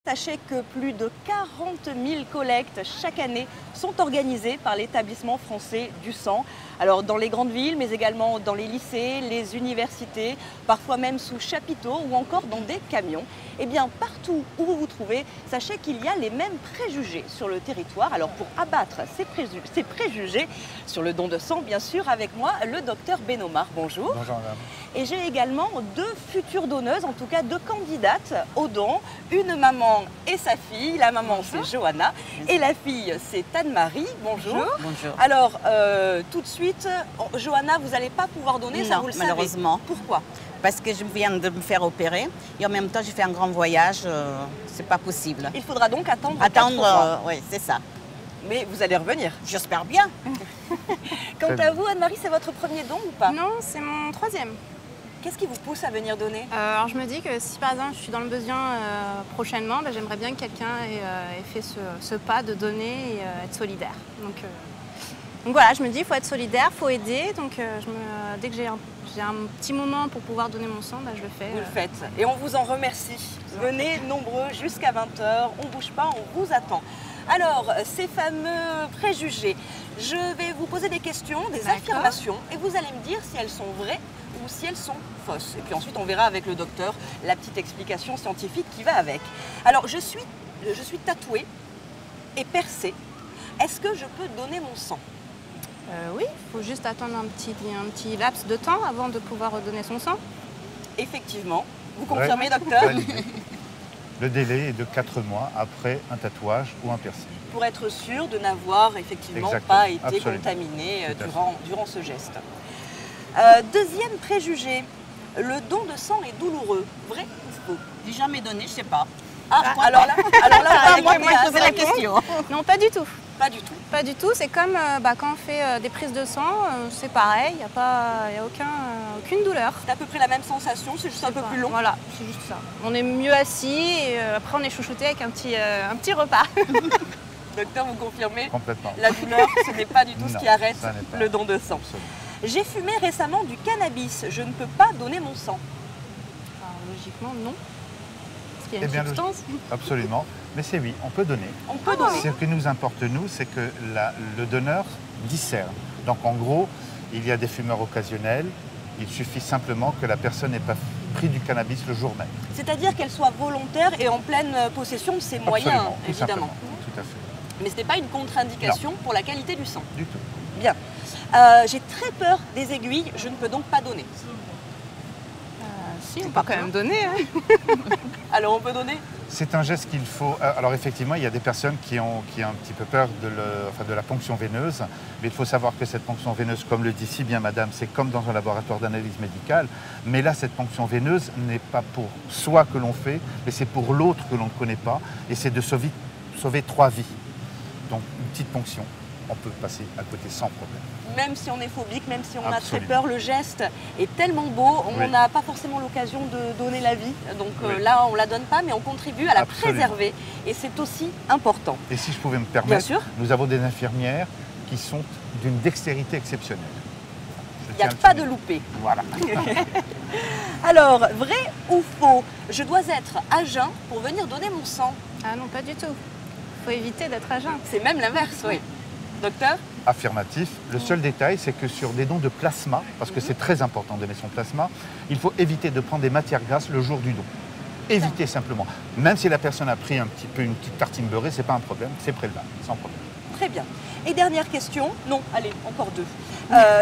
Sachez que plus de 40 000 collectes chaque année sont organisées par l'établissement français du sang. Alors dans les grandes villes, mais également dans les lycées, les universités, parfois même sous chapiteaux ou encore dans des camions. Eh bien partout où vous vous trouvez, sachez qu'il y a les mêmes préjugés sur le territoire. Alors pour abattre ces préjugés sur le don de sang, bien sûr, avec moi, le docteur Benomar. Bonjour. Bonjour madame. Et j'ai également deux futures donneuses, en tout cas deux candidates au don. Une maman et sa fille. La maman, c'est Johanna. Et la fille, c'est Anne-Marie. Bonjour. Bonjour. Alors, tout de suite, Johanna, vous n'allez pas pouvoir donner, ça Non, vous le malheureusement. savez. Pourquoi? Parce que je viens de me faire opérer et en même temps, j'ai fait un grand voyage. C'est pas possible. Il faudra donc attendre 4 mois. Attendre, oui, c'est ça. Mais vous allez revenir. J'espère bien. Quant à vous, Anne-Marie, c'est votre premier don ou pas? Non, c'est mon troisième. Qu'est-ce qui vous pousse à venir donner? Alors je me dis que si par exemple je suis dans le besoin prochainement, j'aimerais bien que quelqu'un ait fait ce pas de donner et être solidaire. Donc voilà, je me dis il faut être solidaire, il faut aider. Donc dès que j'ai un petit moment pour pouvoir donner mon sang, je le fais. Vous le faites. Et on vous en remercie. Venez nombreux jusqu'à 20 h. On ne bouge pas, on vous attend. Alors, ces fameux préjugés, je vais vous poser des questions, des affirmations, et vous allez me dire si elles sont vraies ou si elles sont fausses. Et puis ensuite, on verra avec le docteur la petite explication scientifique qui va avec. Alors, je suis tatouée et percée. Est-ce que je peux donner mon sang? Oui, il faut juste attendre un petit laps de temps avant de pouvoir donner son sang. Effectivement. Vous confirmez, docteur? Le délai est de 4 mois après un tatouage ou un piercing. Pour être sûr de n'avoir effectivement Exactement, pas été absolument. contaminé durant ce geste. Deuxième préjugé, le don de sang est douloureux. Vrai ou faux? J'ai jamais donné, je sais pas. Alors là, Moi, je posais la question. Non, pas du tout. Pas du tout. Pas du tout, c'est comme quand on fait des prises de sang, c'est pareil, il n'y a aucune douleur. C'est à peu près la même sensation, c'est juste un peu plus long. Voilà, c'est juste ça. On est mieux assis et après on est chouchouté avec un petit repas. Docteur, vous confirmez? Complètement. La douleur, ce n'est pas du tout ce qui arrête ça n'est pas. le don de sang. Absolument. J'ai fumé récemment du cannabis, je ne peux pas donner mon sang. Alors, logiquement, non. Parce qu'il y a Eh une bien, substance. Absolument. Mais c'est oui, on peut donner. On peut donner. Ce qui nous importe, nous, c'est que le donneur discerne. Donc en gros, il y a des fumeurs occasionnels. Il suffit simplement que la personne n'ait pas pris du cannabis le jour même. C'est-à-dire qu'elle soit volontaire et en pleine possession de ses moyens, Absolument, tout évidemment. simplement. Tout à fait. Mais ce n'est pas une contre-indication pour la qualité du sang. Du tout. Bien. J'ai très peur des aiguilles, je ne peux donc pas donner. Si, on peut quand même donner. Hein. Alors on peut donner? C'est un geste qu'il faut... Alors effectivement, il y a des personnes qui ont un petit peu peur de la ponction veineuse, mais il faut savoir que cette ponction veineuse, comme le dit si bien madame, c'est comme dans un laboratoire d'analyse médicale, mais là, cette ponction veineuse n'est pas pour soi que l'on fait, mais c'est pour l'autre que l'on ne connaît pas, et c'est de sauver 3 vies. Donc une petite ponction, on peut passer à côté sans problème. Même si on est phobique, même si on a très Absolument. peur, le geste est tellement beau, on Oui. n'a pas forcément l'occasion de donner la vie. Donc Oui. là, on ne la donne pas, mais on contribue à la Absolument. préserver. Et c'est aussi important. Et si je pouvais me permettre, Bien sûr. nous avons des infirmières qui sont d'une dextérité exceptionnelle. Il n'y a pas de loupé. Voilà. Alors, vrai ou faux, je dois être à jeun pour venir donner mon sang? Ah non, pas du tout. Il faut éviter d'être à jeun. C'est même l'inverse, oui. Docteur? Affirmatif. Le seul détail, c'est que sur des dons de plasma, parce que c'est très important de donner son plasma, il faut éviter de prendre des matières grasses le jour du don. Éviter simplement. Même si la personne a pris une petite tartine beurrée, ce n'est pas un problème, c'est prélevable, sans problème. Très bien. Et dernière question, non, allez, encore deux.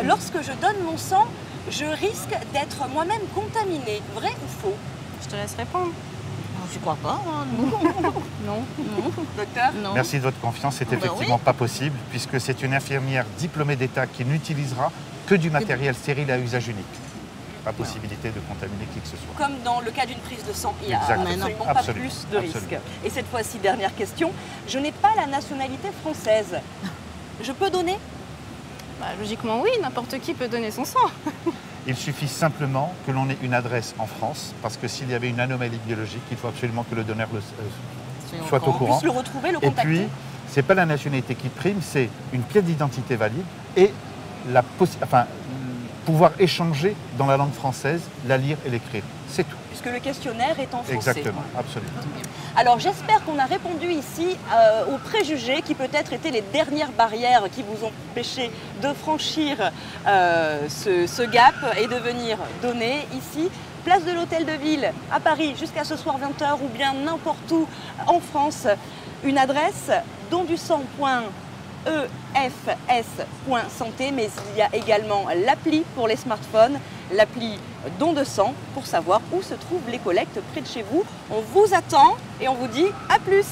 Lorsque je donne mon sang, je risque d'être moi-même contaminée. Vrai ou faux? Je te laisse répondre. Je crois pas. Hein. Non. Docteur? Non. Merci de votre confiance, c'est Ben effectivement oui. pas possible, puisque c'est une infirmière diplômée d'État qui n'utilisera que du matériel stérile à usage unique. Pas possibilité de contaminer qui que ce soit. Comme dans le cas d'une prise de sang, il n'y a Exactement. absolument pas Absolument. plus de risque. Absolument. Et cette fois-ci, dernière question, je n'ai pas la nationalité française. Je peux donner? Logiquement, oui, n'importe qui peut donner son sang. Il suffit simplement que l'on ait une adresse en France, parce que s'il y avait une anomalie biologique, il faut absolument que le donneur soit au On courant. puisse le retrouver, le Et contacter. puis, ce n'est pas la nationalité qui prime, c'est une pièce d'identité valide et pouvoir échanger dans la langue française, la lire et l'écrire. C'est tout. Puisque le questionnaire est en français. Exactement, absolument. Alors j'espère qu'on a répondu ici aux préjugés qui peut-être étaient les dernières barrières qui vous ont empêché de franchir ce gap et de venir donner ici. Place de l'Hôtel de Ville à Paris jusqu'à ce soir 20h ou bien n'importe où en France. Une adresse dondusang.efs.santé, mais il y a également l'appli pour les smartphones, l'appli Don de sang pour savoir où se trouvent les collectes près de chez vous. On vous attend et on vous dit à plus.